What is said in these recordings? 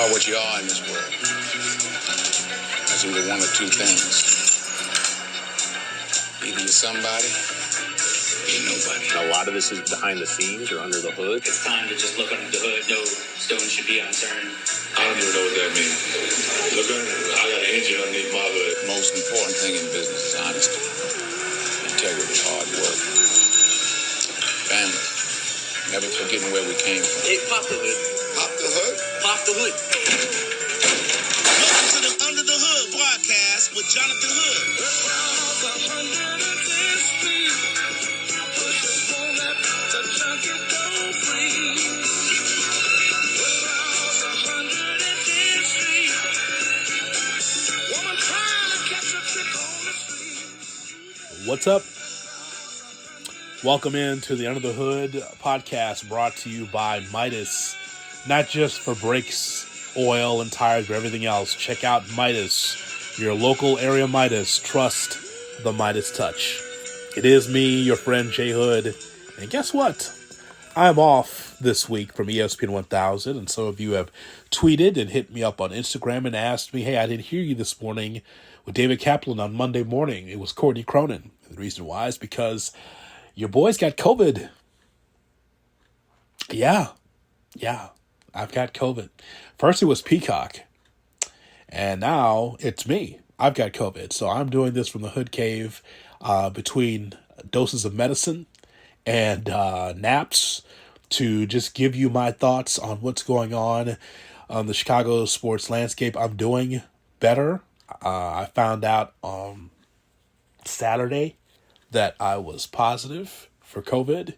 are what you are in this world. That's either one or two things. Either you're somebody, ain't nobody. A lot of this is behind the scenes or under the hood. It's time to just look under the hood. No stone should be unturned. I don't even know what that means. Look under, I got an engine underneath my hood. The most important thing in business is honesty, integrity, hard work, family, never forgetting where we came from. Hey, pop the hood. Pop the hood? Pop the hood. Welcome to the Under the Hood podcast with Jonathan Hood. What's up? Welcome into the Under the Hood podcast brought to you by Midas. Not just for brakes, oil, and tires, but everything else. Check out Midas, your local area Midas. Trust the Midas touch. It is me, your friend Jay Hood. And guess what? I'm off this week from ESPN 1000, and some of you have tweeted and hit me up on Instagram and asked me, hey, I didn't hear you this morning with David Kaplan on Monday morning. It was Courtney Cronin. And the reason why is because your boys got COVID. Yeah, I've got COVID. First it was Peacock, and now it's me. I've got COVID, so I'm doing this from the Hood Cave between doses of medicine and naps to just give you my thoughts on what's going on the Chicago sports landscape. I'm doing better. I found out on Saturday that I was positive for COVID,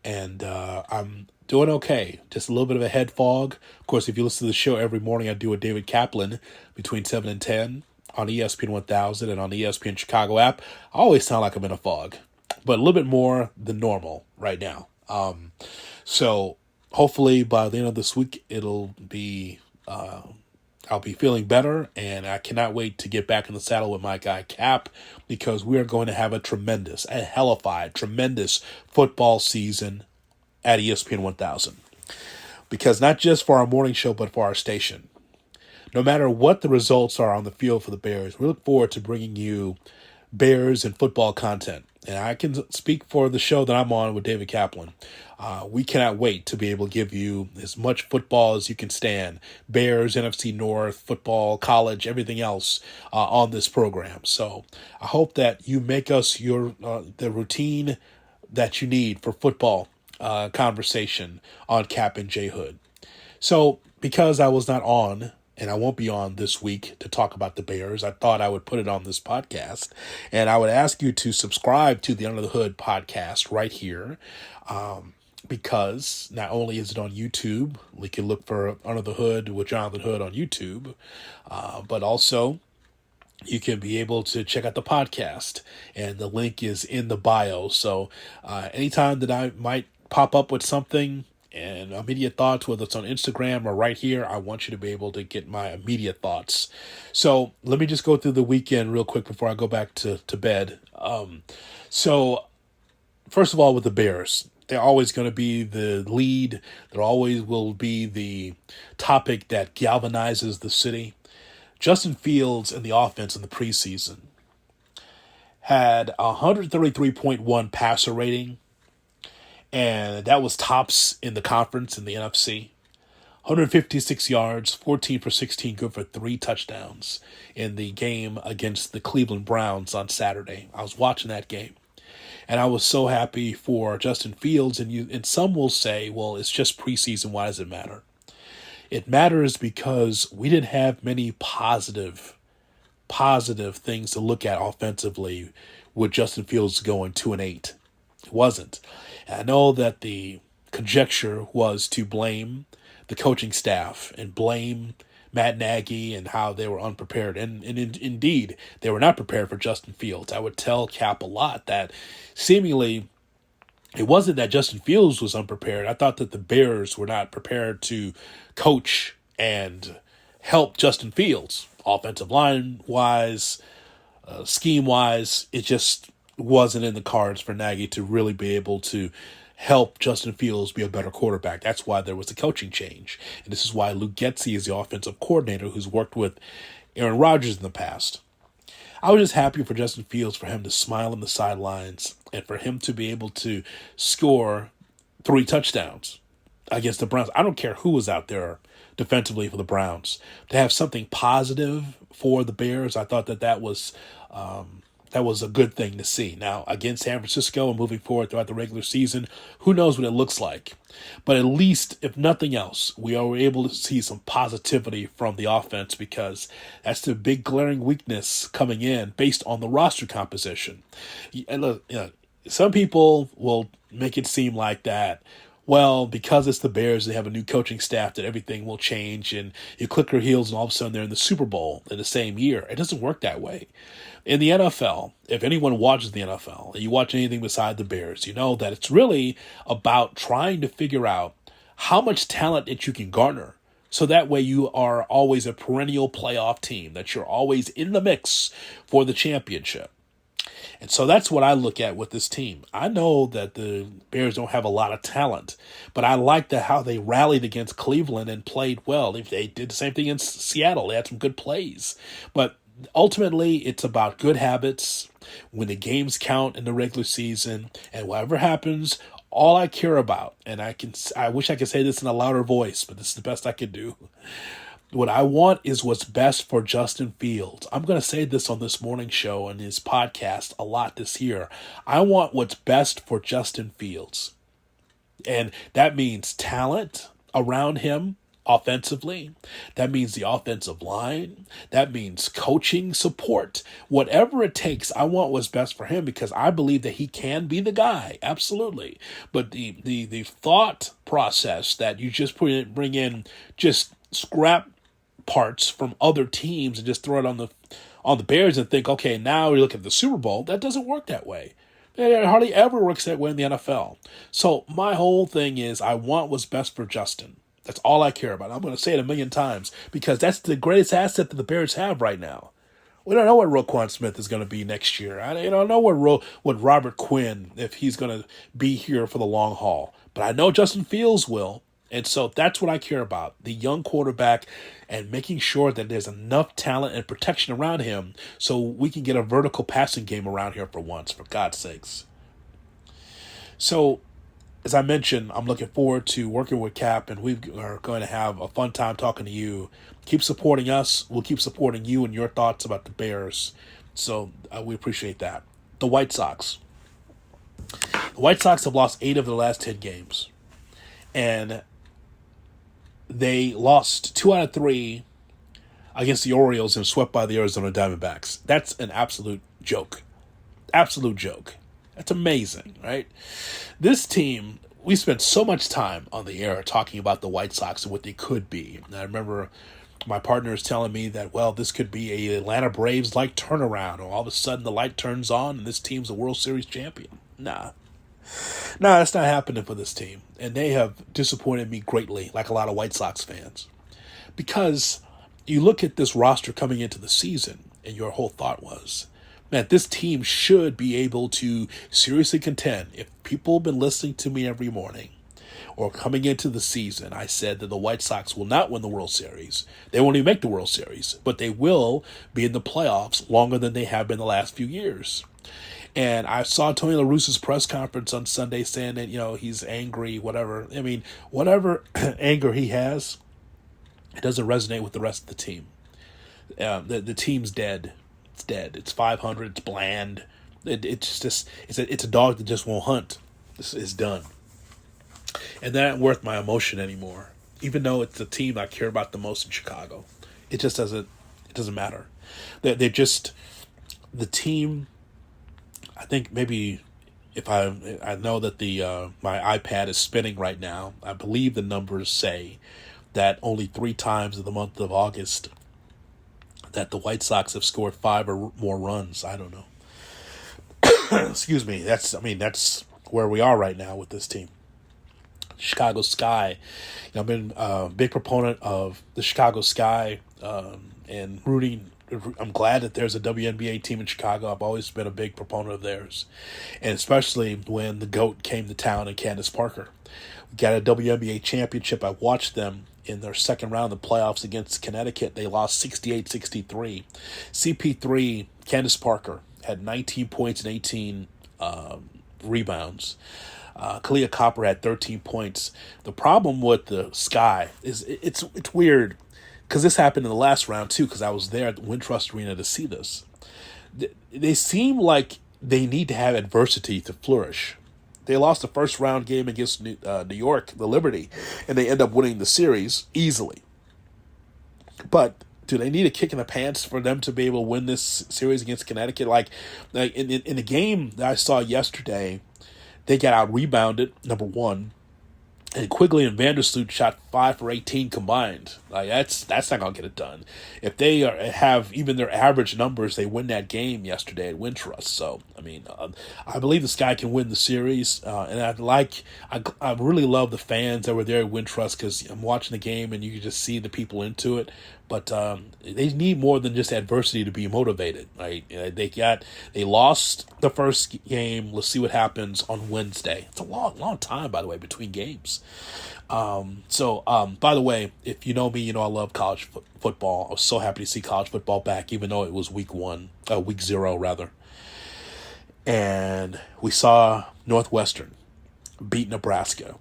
and I'm doing okay. Just a little bit of a head fog. Of course, if you listen to the show every morning, I do a David Kaplan between 7 and 10 on ESPN 1000 and on the ESPN Chicago app. I always sound like I'm in a fog, but a little bit more than normal right now. So hopefully by the end of this week, it'll be, I'll be feeling better, and I cannot wait to get back in the saddle with my guy Cap, because we are going to have a hellified, tremendous football season at ESPN 1000. Because not just for our morning show, but for our station. No matter what the results are on the field for the Bears, we look forward to bringing you Bears and football content. And I can speak for the show that I'm on with David Kaplan. We cannot wait to be able to give you as much football as you can stand. Bears, NFC North, football, college, everything else on this program. So I hope that you make us the routine that you need for football conversation on Cap and J Hood. So because I was not on, and I won't be on this week to talk about the Bears, I thought I would put it on this podcast. And I would ask you to subscribe to the Under the Hood podcast right here. Because not only is it on YouTube, we can look for Under the Hood with Jonathan Hood on YouTube, but also you can be able to check out the podcast. And the link is in the bio. So anytime that I might pop up with something, and immediate thoughts, whether it's on Instagram or right here, I want you to be able to get my immediate thoughts. So let me just go through the weekend real quick before I go back to bed. So first of all, with the Bears, they're always going to be the lead. There always will be the topic that galvanizes the city. Justin Fields in the offense in the preseason had 133.1 passer rating. And that was tops in the conference in the NFC. 156 yards, 14 for 16, good for 3 touchdowns in the game against the Cleveland Browns on Saturday. I was watching that game, and I was so happy for Justin Fields. And some will say, well, it's just preseason. Why does it matter? It matters because we didn't have many positive things to look at offensively with Justin Fields going 2-8. It wasn't. I know that the conjecture was to blame the coaching staff and blame Matt Nagy and how they were unprepared. And indeed, they were not prepared for Justin Fields. I would tell Cap a lot that seemingly it wasn't that Justin Fields was unprepared. I thought that the Bears were not prepared to coach and help Justin Fields. Offensive line-wise, scheme-wise, it just wasn't in the cards for Nagy to really be able to help Justin Fields be a better quarterback. That's why there was a coaching change. And this is why Luke Getsy is the offensive coordinator who's worked with Aaron Rodgers in the past. I was just happy for Justin Fields, for him to smile on the sidelines and for him to be able to score 3 touchdowns against the Browns. I don't care who was out there defensively for the Browns. To have something positive for the Bears, I thought that was a good thing to see. Now, against San Francisco and moving forward throughout the regular season, who knows what it looks like. But at least, if nothing else, we are able to see some positivity from the offense, because that's the big glaring weakness coming in based on the roster composition. And look, some people will make it seem like that, well, because it's the Bears, they have a new coaching staff, that everything will change, and you click your heels and all of a sudden they're in the Super Bowl in the same year. It doesn't work that way. In the NFL, if anyone watches the NFL, and you watch anything beside the Bears, you know that it's really about trying to figure out how much talent that you can garner. So that way you are always a perennial playoff team, that you're always in the mix for the championship. And so that's what I look at with this team. I know that the Bears don't have a lot of talent, but I like how they rallied against Cleveland and played well. They did the same thing in Seattle. They had some good plays. But ultimately, it's about good habits, when the games count in the regular season, and whatever happens, all I care about, and I wish I could say this in a louder voice, but this is the best I could do. What I want is what's best for Justin Fields. I'm going to say this on this morning show and his podcast a lot this year. I want what's best for Justin Fields. And that means talent around him offensively. That means the offensive line. That means coaching support. Whatever it takes, I want what's best for him, because I believe that he can be the guy. Absolutely. But the thought process that you just bring in just scrap parts from other teams and just throw it on the Bears and think, okay, now we look at the Super Bowl. That doesn't work that way. It hardly ever works that way in the NFL. So my whole thing is, I want what's best for Justin. That's all I care about. I'm going to say it 1,000,000 times, because that's the greatest asset that the Bears have right now. We don't know what Roquan Smith is going to be next year. I don't know what Robert Quinn, if he's going to be here for the long haul. But I know Justin Fields will. And so that's what I care about, the young quarterback, and making sure that there's enough talent and protection around him so we can get a vertical passing game around here for once, for God's sakes. So, as I mentioned, I'm looking forward to working with Cap, and we are going to have a fun time talking to you. Keep supporting us. We'll keep supporting you and your thoughts about the Bears. So we appreciate that. The White Sox. The White Sox have lost 8 of the last 10 games. And they lost 2 out of 3 against the Orioles and swept by the Arizona Diamondbacks. That's an absolute joke. Absolute joke. That's amazing, right? This team, we spent so much time on the air talking about the White Sox and what they could be. And I remember my partner is telling me that, well, this could be a Atlanta Braves-like turnaround, or all of a sudden the light turns on and this team's a World Series champion. Nah, that's not happening for this team. And they have disappointed me greatly, like a lot of White Sox fans. Because you look at this roster coming into the season, and your whole thought was, man, this team should be able to seriously contend. If people have been listening to me every morning, or coming into the season, I said that the White Sox will not win the World Series. They won't even make the World Series, but they will be in the playoffs longer than they have been the last few years. And I saw Tony La Russa's press conference on Sunday saying that, he's angry, whatever. I mean, whatever anger he has, it doesn't resonate with the rest of the team. The team's dead. It's dead. It's 500. It's bland. It's a dog that just won't hunt. It's done. And that ain't worth my emotion anymore. Even though it's the team I care about the most in Chicago, it doesn't matter. They're just the team. I think maybe if I know that my iPad is spinning right now. I believe the numbers say that only 3 times in the month of August that the White Sox have scored 5 or more runs. I don't know. Excuse me. That's where we are right now with this team. Chicago Sky. I've been a big proponent of the Chicago Sky and rooting I'm glad that there's a WNBA team in Chicago. I've always been a big proponent of theirs, and especially when the GOAT came to town and Candace Parker. We got a WNBA championship. I watched them in their second round of the playoffs against Connecticut. They lost 68-63. CP3, Candace Parker, had 19 points and 18 rebounds. Kalia Copper had 13 points. The problem with the Sky is it's weird because this happened in the last round too, because I was there at the Wintrust Arena to see this. They seem like they need to have adversity to flourish. They lost the first round game against New York, the Liberty, and they end up winning the series easily. But do they need a kick in the pants for them to be able to win this series against Connecticut? Like in the game that I saw yesterday, they got out-rebounded, number one, and Quigley and Vandersloot shot 5 for 18 combined. Like that's not gonna get it done. If they have even their average numbers, they win that game yesterday at Wintrust. So I mean, I believe the Sky can win the series, and I really love the fans that were there at Wintrust because I'm watching the game and you can just see the people into it. But they need more than just adversity to be motivated. Right? They lost the first game. Let's see what happens on Wednesday. It's a long time, by the way, between games. By the way, if you know me, you know I love college football. I was so happy to see college football back, even though it was week 0 rather. And we saw Northwestern beat Nebraska.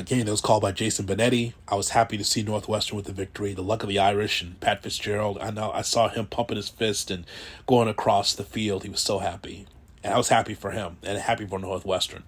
Game that was called by Jason Benetti. I was happy to see Northwestern with the victory. The luck of the Irish and Pat Fitzgerald. I saw him pumping his fist and going across the field. He was so happy. And I was happy for him and happy for Northwestern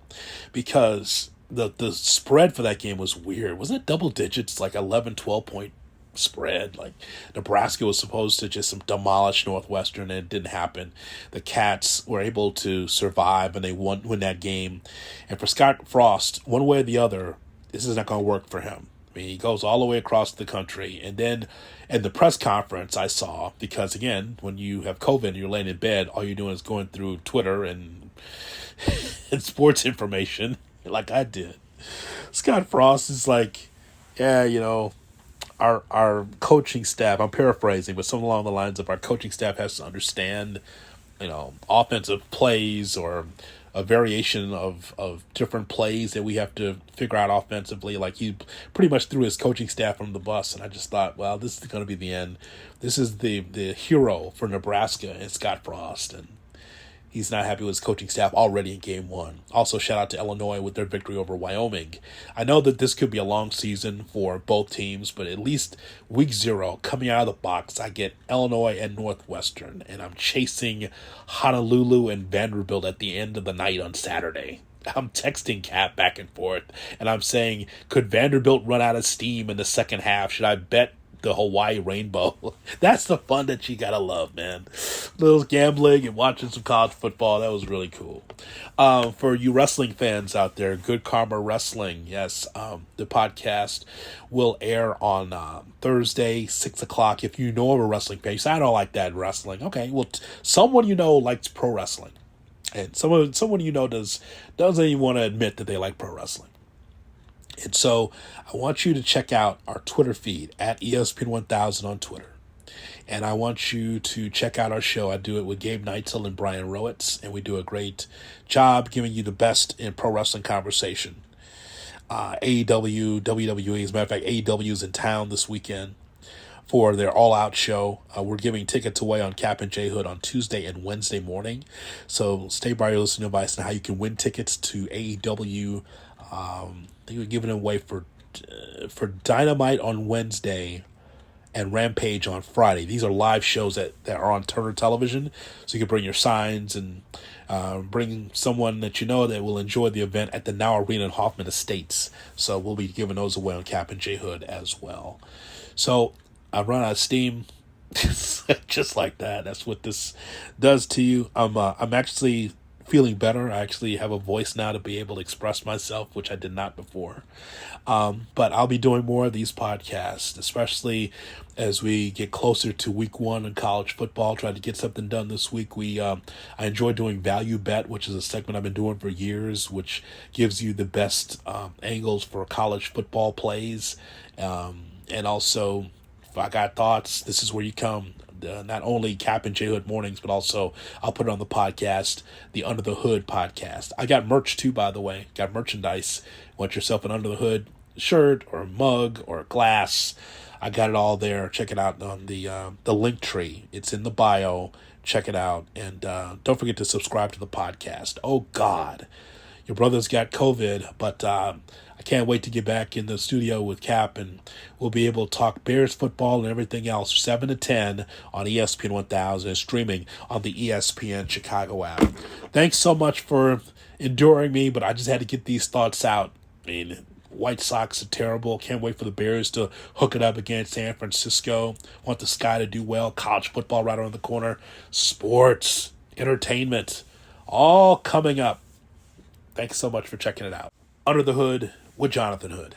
because the spread for that game was weird. Wasn't it double digits, like 11, 12 point spread? Like Nebraska was supposed to just demolish Northwestern and it didn't happen. The Cats were able to survive and they win that game. And for Scott Frost, one way or the other, this is not going to work for him. I mean, he goes all the way across the country. And then in the press conference I saw, because again, when you have COVID and you're laying in bed, all you're doing is going through Twitter and sports information like I did. Scott Frost is like, yeah, you know, our coaching staff, I'm paraphrasing, but something along the lines of our coaching staff has to understand, you know, offensive plays or a variation of different plays that we have to figure out offensively. Like he pretty much threw his coaching staff on the bus, and I just thought, well, this is going to be the end. This is the hero for Nebraska and Scott Frost, and he's not happy with his coaching staff already in game 1. Also, shout out to Illinois with their victory over Wyoming. I know that this could be a long season for both teams, but at least week 0, coming out of the box, I get Illinois and Northwestern, and I'm chasing Honolulu and Vanderbilt at the end of the night on Saturday. I'm texting Cap back and forth, and I'm saying, could Vanderbilt run out of steam in the second half? Should I bet the Hawaii Rainbow? That's the fun that you gotta love, man. Little gambling and watching some college football, that was really cool. For you wrestling fans out there, Good Karma Wrestling, yes, the podcast will air on Thursday, 6 o'clock. If you know of a wrestling page, I don't like that in wrestling. Okay, well, someone you know likes pro wrestling, and someone you know doesn't even want to admit that they like pro wrestling. And so I want you to check out our Twitter feed at ESPN1000 on Twitter. And I want you to check out our show. I do it with Gabe Neitzel and Brian Rowitz, and we do a great job giving you the best in pro wrestling conversation. AEW, WWE, as a matter of fact, AEW is in town this weekend for their all-out show. We're giving tickets away on Cap and J Hood on Tuesday and Wednesday morning. So stay by your listening device and how you can win tickets to AEW. I think we're giving it away for Dynamite on Wednesday and Rampage on Friday. These are live shows that are on Turner Television, so you can bring your signs and bring someone that you know that will enjoy the event at the Now Arena in Hoffman Estates. So we'll be giving those away on Cap and J Hood as well. So I've run out of steam. Just like that. That's what this does to you. I'm actually feeling better. I actually have a voice now to be able to express myself, which I did not before. But I'll be doing more of these podcasts, especially as we get closer to week 1 in college football. Try to get something done this week. I enjoy doing Value Bet, which is a segment I've been doing for years, which gives you the best angles for college football plays. And also, if I got thoughts, this is where you come. not only Cap and J Hood mornings, but also I'll put it on the podcast, the Under the Hood podcast. I got merch too, by the way. Got merchandise. Want yourself an Under the Hood shirt or a mug or a glass? I got it all there. Check it out on the link tree. It's in the bio. Check it out. And don't forget to subscribe to the podcast. Oh, God. Your brother's got COVID, but I can't wait to get back in the studio with Cap, and we'll be able to talk Bears football and everything else 7 to 10 on ESPN 1000 and streaming on the ESPN Chicago app. Thanks so much for enduring me, but I just had to get these thoughts out. I mean, White Sox are terrible. Can't wait for the Bears to hook it up against San Francisco. Want the Sky to do well. College football right around the corner. Sports, entertainment, all coming up. Thanks so much for checking it out. Under the Hood with Jonathan Hood.